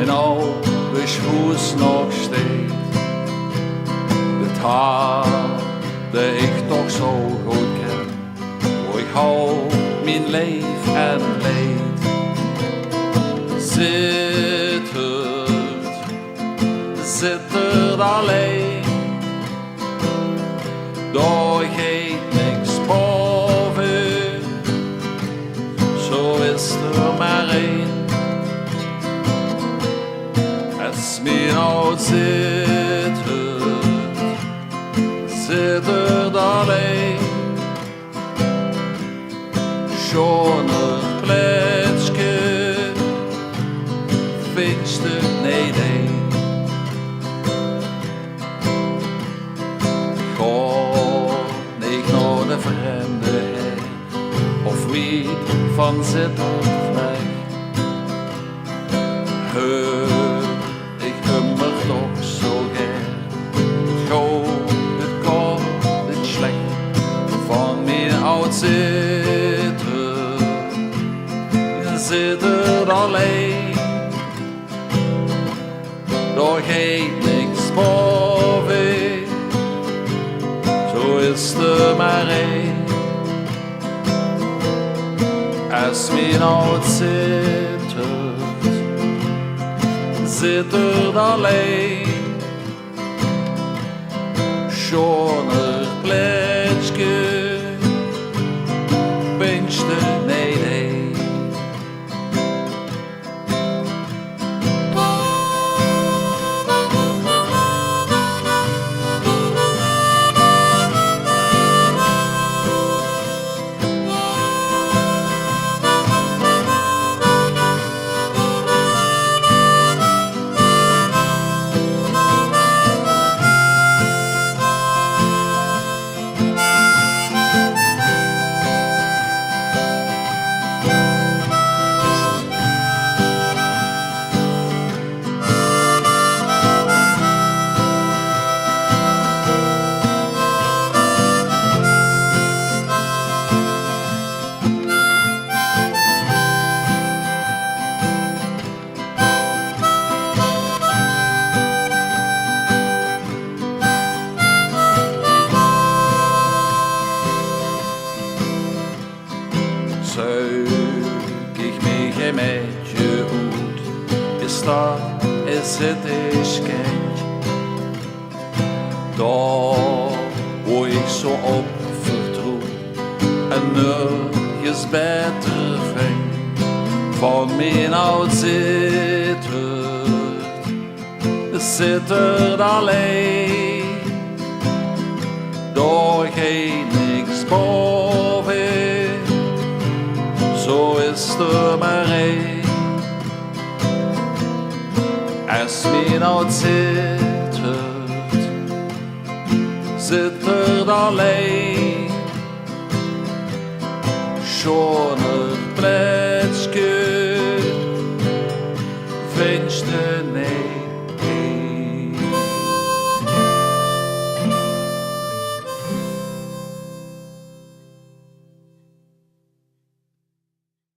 mijn oude huis nog steeds. Het haar dat ik toch zo goed ken, hoe ik hou mijn leven en leed. Zit het alleen, daar gaat niks boven, zo is er maar één. Als mijn oud zit het alleen, schon een plekje, fietste niet heen. De vreemde heen, of wie van zitten weg. Ik hummer toch zo gern. Het goed, het komt, het slecht. Van mijn oud zitten alleen. Daar gaat niks boven. Zo is er maar één. Als mijn oud zit er alleen. Schon een plekje, pinchte nee. Zoek ik mij met je uit, is het is kind. Daar wo ik zo op vertrouw en nergens beter vind. Van mijn oud zit er alleen. Daar gaat niks boven. Zo is er maar één. Als mijn oud zit er alleen. Schon een plek.